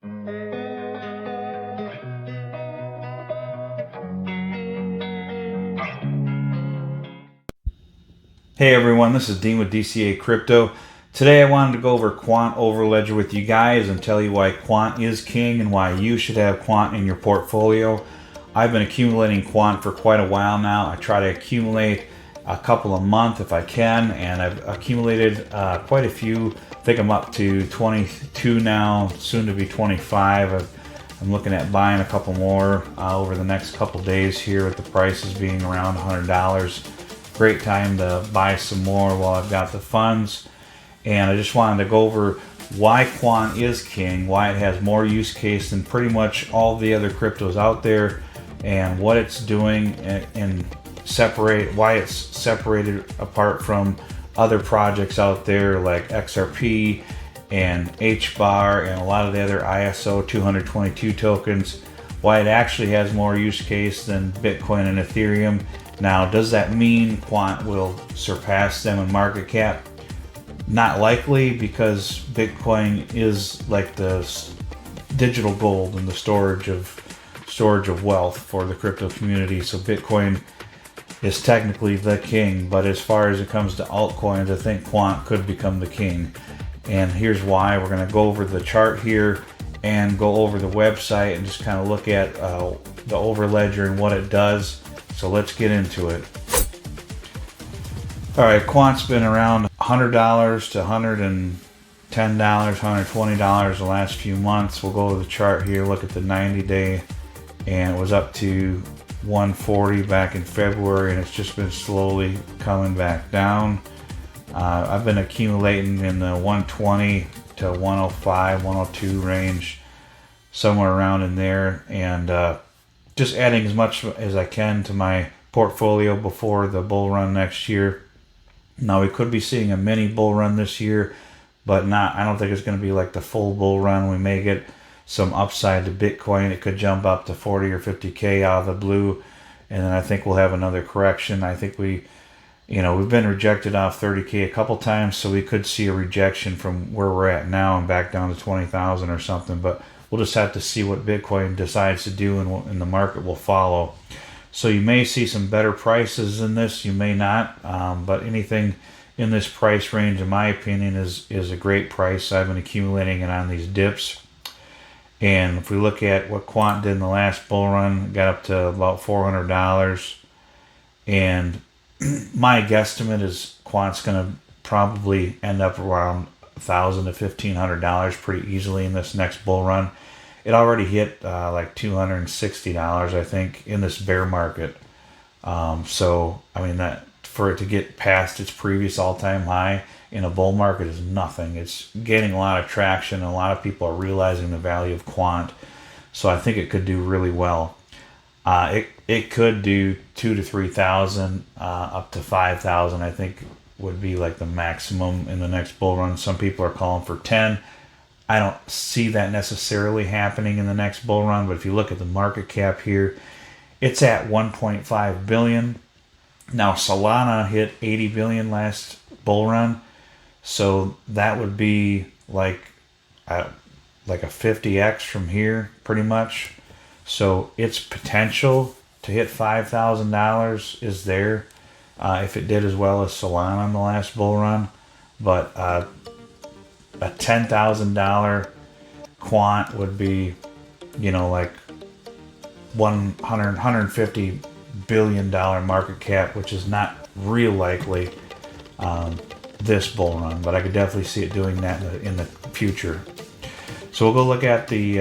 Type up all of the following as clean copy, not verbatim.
Hey everyone, this is Dean with DCA Crypto. Today I wanted to go over Quant Overledger with you guys and tell you why Quant is king and why you should have Quant in your portfolio. I've been accumulating Quant for quite a while now. I try to accumulate a couple a month if I can, and I've accumulated quite a few. I think I'm up to 22 now, soon to be 25. I'm looking at buying a couple more over the next couple days here with the prices being around $100. Great time to buy some more while I've got the funds. And I just wanted to go over why Quant is king, why it has more use case than pretty much all the other cryptos out there, and what it's doing, and why it's separated apart from other projects out there like XRP and HBAR and a lot of the other ISO 222 tokens, why it actually has more use case than Bitcoin and Ethereum. Now, does that mean Quant will surpass them in market cap? Not likely, because Bitcoin is like the digital gold and the storage of wealth for the crypto community. So Bitcoin is technically the king, but as far as it comes to altcoins, I think Quant could become the king. And here's why. We're going to go over the chart here and go over the website and just kind of look at the Overledger and what it does. So let's get into it. All right, Quant's been around $100 to $110, $120 the last few months. We'll go to the chart here, look at the 90-day, and it was up to 140 back in February, and it's just been slowly coming back down. I've been accumulating in the 120 to 105, 102 range, somewhere around in there, and just adding as much as I can to my portfolio before the bull run next year. Now, we could be seeing a mini bull run this year, but I don't think it's going to be like the full bull run. We may get some upside to Bitcoin. It could jump up to 40 or 50K out of the blue, and then I think we'll have another correction. I think we've been rejected off 30K a couple times, so we could see a rejection from where we're at now and back down to 20,000 or something, but we'll just have to see what Bitcoin decides to do, and the market will follow. So you may see some better prices in this, you may not, but anything in this price range, in my opinion, is a great price. I've been accumulating it on these dips. And if we look at what Quant did in the last bull run, got up to about $400. And my guesstimate is Quant's going to probably end up around $1,000 to $1,500 pretty easily in this next bull run. It already hit like $260, I think, in this bear market. So I mean, that for it to get past its previous all-time high in a bull market is nothing. It's gaining a lot of traction, and a lot of people are realizing the value of Quant. So I think it could do really well. It could do 2,000 to 3,000, up to 5,000. I think would be like the maximum in the next bull run. Some people are calling for 10. I don't see that necessarily happening in the next bull run, but if you look at the market cap here, it's at 1.5 billion. Now, Solana hit 80 billion last bull run, so that would be like a 50x from here, pretty much. So its potential to hit $5,000 is there, if it did as well as Solana in the last bull run. But a $10,000 Quant would be, like $150 billion market cap, which is not real likely this bull run, but I could definitely see it doing that in the future. So we'll go look at the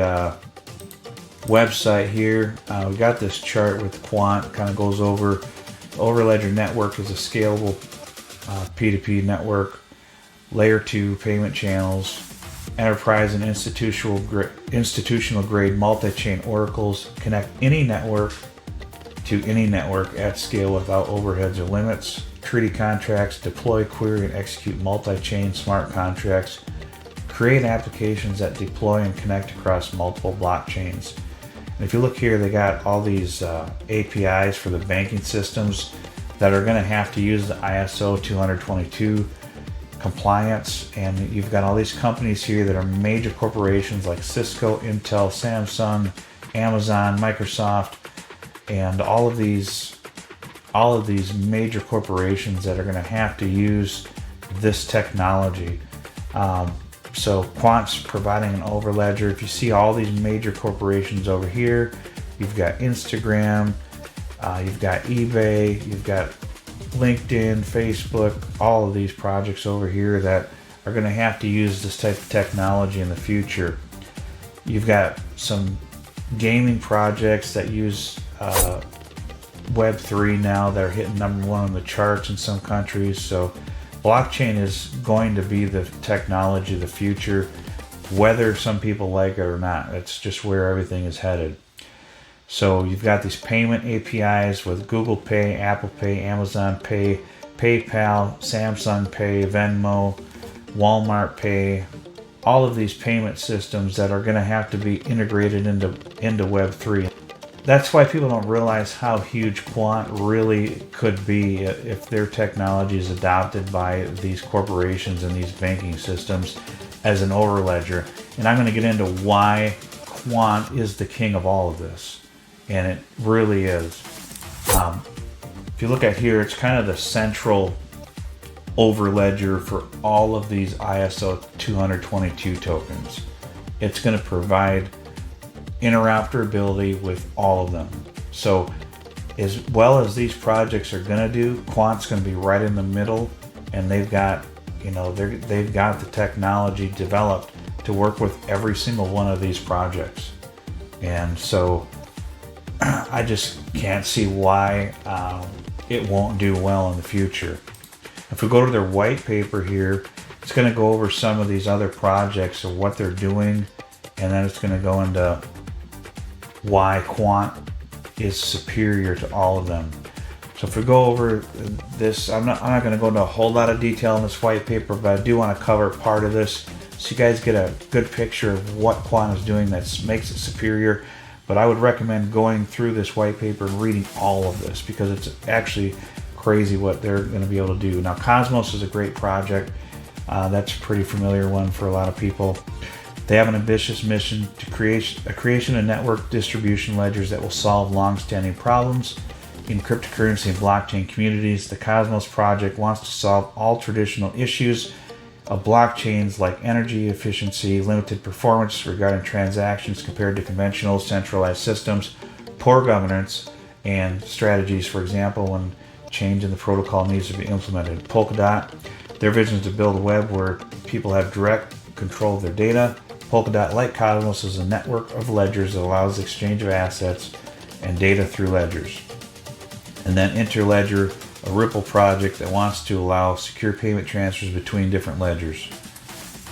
website here. We got this chart with Quant, kind of goes over Overledger network is a scalable P2P network, layer 2 payment channels, enterprise and institutional grade multi-chain oracles connect any network to any network at scale without overheads or limits. Treaty contracts deploy, query, and execute multi-chain smart contracts. Create applications that deploy and connect across multiple blockchains. And if you look here, they got all these APIs for the banking systems that are going to have to use the ISO 222 compliance, and you've got all these companies here that are major corporations like Cisco, Intel, Samsung, Amazon, Microsoft, and all of these major corporations that are going to have to use this technology. So Quant's providing an Overledger. If you see all these major corporations over here, you've got Instagram, you've got eBay, you've got LinkedIn, Facebook, all of these projects over here that are going to have to use this type of technology in the future. You've got some gaming projects that use Web3 now that are hitting #1 on the charts in some countries. So blockchain is going to be the technology of the future, whether some people like it or not. It's just where everything is headed. So you've got these payment APIs with Google Pay, Apple Pay, Amazon Pay, PayPal, Samsung Pay, Venmo, Walmart Pay, all of these payment systems that are going to have to be integrated into Web3. That's why people don't realize how huge Quant really could be if their technology is adopted by these corporations and these banking systems as an Overledger. And I'm going to get into why Quant is the king of all of this. And it really is. If you look at here, it's kind of the central Overledger for all of these ISO 222 tokens. It's going to provide interoperability with all of them. So as well as these projects are going to do, Quant's going to be right in the middle, and they've got the technology developed to work with every single one of these projects. And so I just can't see why it won't do well in the future. If we go to their white paper here, it's going to go over some of these other projects and what they're doing, and then it's going to go into why Quant is superior to all of them. So if we go over this, I'm not going to go into a whole lot of detail in this white paper, but I do want to cover part of this so you guys get a good picture of what Quant is doing that makes it superior. But I would recommend going through this white paper and reading all of this, because it's actually crazy what they're going to be able to do. Now, Cosmos is a great project. That's a pretty familiar one for a lot of people. They have an ambitious mission to creation of network distribution ledgers that will solve long-standing problems in cryptocurrency and blockchain communities. The Cosmos project wants to solve all traditional issues of blockchains like energy efficiency, limited performance regarding transactions compared to conventional centralized systems, poor governance, and strategies, for example, when change in the protocol needs to be implemented. Polkadot, their vision is to build a web where people have direct control of their data. Polkadot, like Cosmos, is a network of ledgers that allows the exchange of assets and data through ledgers. And then Interledger, a Ripple project that wants to allow secure payment transfers between different ledgers.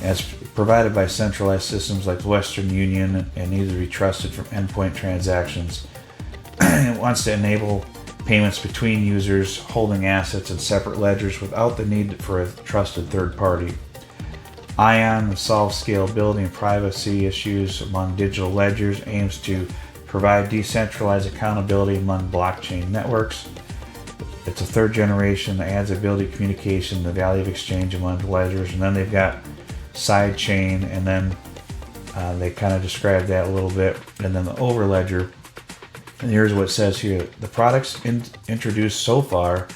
As provided by centralized systems like Western Union and needs to be trusted from endpoint transactions. It wants to enable payments between users holding assets in separate ledgers without the need for a trusted third party. ION solves scalability and privacy issues among digital ledgers, aims to provide decentralized accountability among blockchain networks. It's a third generation that adds ability to communication, the value of exchange among the ledgers. And then they've got sidechain, and then they kind of describe that a little bit. And then the Overledger, and here's what it says here. The products introduced so far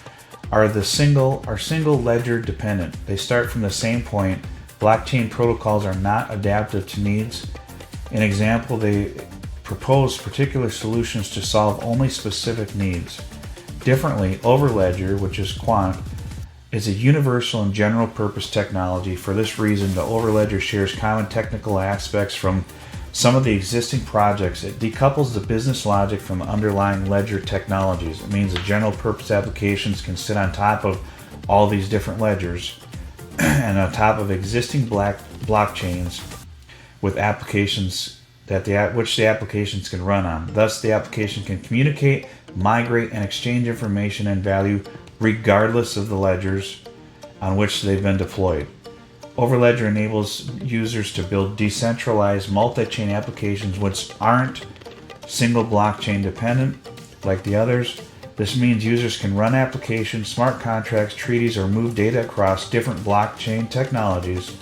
are single ledger dependent. They start from the same point. Blockchain protocols are not adaptive to needs. An example, they propose particular solutions to solve only specific needs. Differently, Overledger, which is Quant, is a universal and general purpose technology. For this reason, the Overledger shares common technical aspects from some of the existing projects. It decouples the business logic from the underlying ledger technologies. It means the general purpose applications can sit on top of all these different ledgers and on top of existing blockchains with applications which the applications can run on. Thus, the application can communicate, migrate, and exchange information and value regardless of the ledgers on which they've been deployed. Overledger enables users to build decentralized multi-chain applications which aren't single blockchain dependent like the others. This means users can run applications, smart contracts, treaties, or move data across different blockchain technologies.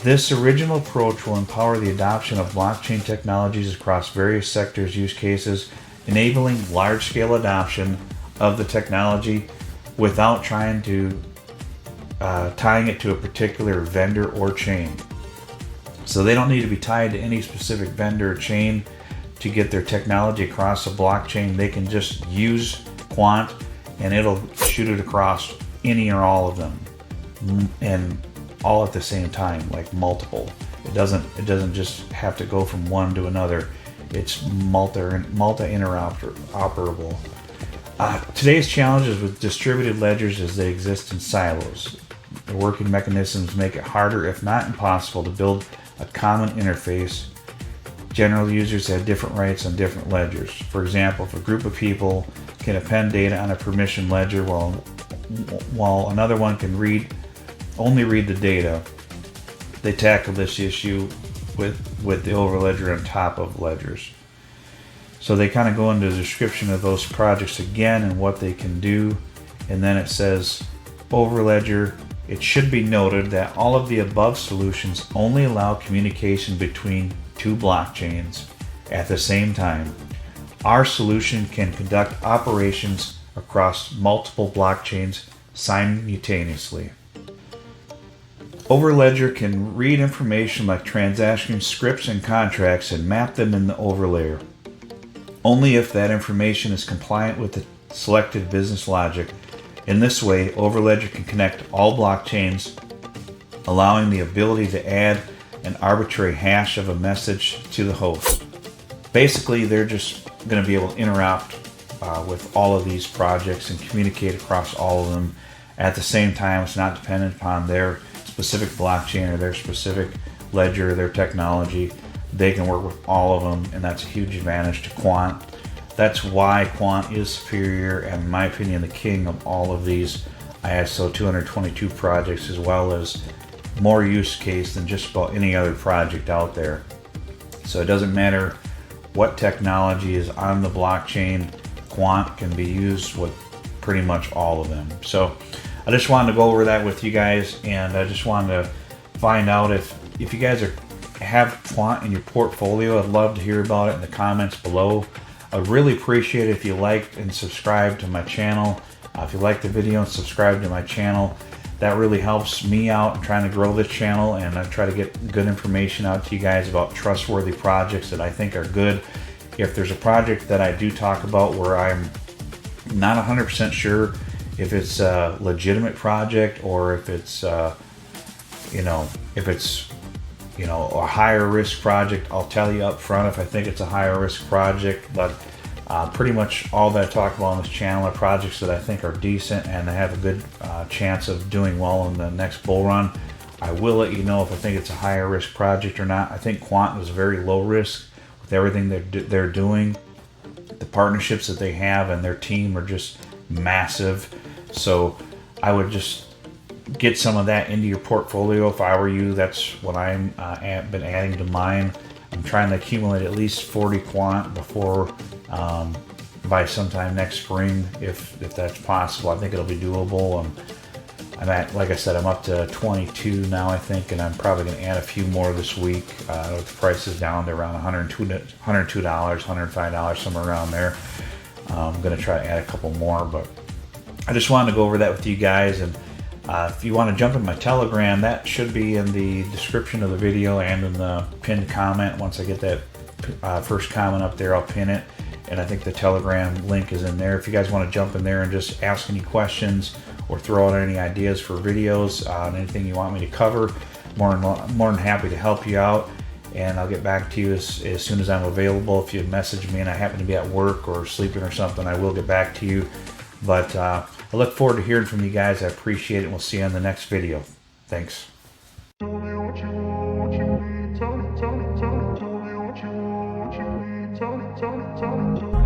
This original approach will empower the adoption of blockchain technologies across various sectors, use cases, enabling large-scale adoption of the technology without tying it to a particular vendor or chain. So they don't need to be tied to any specific vendor or chain to get their technology across a blockchain. They can just use Quant and it'll shoot it across any or all of them, and all at the same time, like multiple. It doesn't just have to go from one to another. It's multi-interoperable. Today's challenges with distributed ledgers is they exist in silos. The working mechanisms make it harder, if not impossible, to build a common interface. General users have different rights on different ledgers. For example, if a group of people can append data on a permission ledger while another one can only read the data, they tackle this issue with the Overledger on top of ledgers. So they kind of go into the description of those projects again and what they can do, and then it says Overledger. It should be noted that all of the above solutions only allow communication between two blockchains at the same time. Our solution can conduct operations across multiple blockchains simultaneously. Overledger can read information like transaction scripts and contracts and map them in the overlayer, only if that information is compliant with the selected business logic. In this way, Overledger can connect all blockchains, allowing the ability to add an arbitrary hash of a message to the host. Basically, they're just going to be able to interact with all of these projects and communicate across all of them at the same time. It's not dependent upon their specific blockchain or their specific ledger or their technology. They can work with all of them, and that's a huge advantage to Quant. That's why Quant is superior and, in my opinion, the king of all of these ISO 222 projects, as well as more use case than just about any other project out there. So it doesn't matter what technology is on the blockchain, Quant can be used with pretty much all of them. So I just wanted to go over that with you guys, and I just wanted to find out if you guys have Quant in your portfolio. I'd love to hear about it in the comments below. I'd really appreciate it if you liked and subscribed to my channel. If you liked the video and subscribe to my channel, that really helps me out in trying to grow this channel, and I try to get good information out to you guys about trustworthy projects that I think are good. If there's a project that I do talk about where I'm not 100% sure if it's a legitimate project or if it's a higher risk project, I'll tell you up front if I think it's a higher risk project. But pretty much all that I talk about on this channel are projects that I think are decent and they have a good chance of doing well in the next bull run. I will let you know if I think it's a higher risk project or not. I think Quant is very low risk with everything they're doing. The partnerships that they have and their team are just massive. So I would just get some of that into your portfolio if I were you. That's what I'm been adding to mine. I'm trying to accumulate at least 40 Quant before by sometime next spring, if that's possible. I think it'll be doable. I'm at, like I said, I'm up to 22 now, I think, and I'm probably going to add a few more this week. With the prices down to around $102, $105, somewhere around there. I'm going to try to add a couple more, but I just wanted to go over that with you guys. And if you want to jump in my Telegram, that should be in the description of the video and in the pinned comment. Once I get that first comment up there, I'll pin it. And I think the Telegram link is in there. If you guys want to jump in there and just ask any questions or throw out any ideas for videos on anything you want me to cover, more than happy to help you out. And I'll get back to you as soon as I'm available. If you message me and I happen to be at work or sleeping or something, I will get back to you. But I look forward to hearing from you guys. I appreciate it. We'll see you on the next video. Thanks. Tell me what you want, tell me, tell me, tell me, tell me what you want, tell me, tell me, tell me, tell me.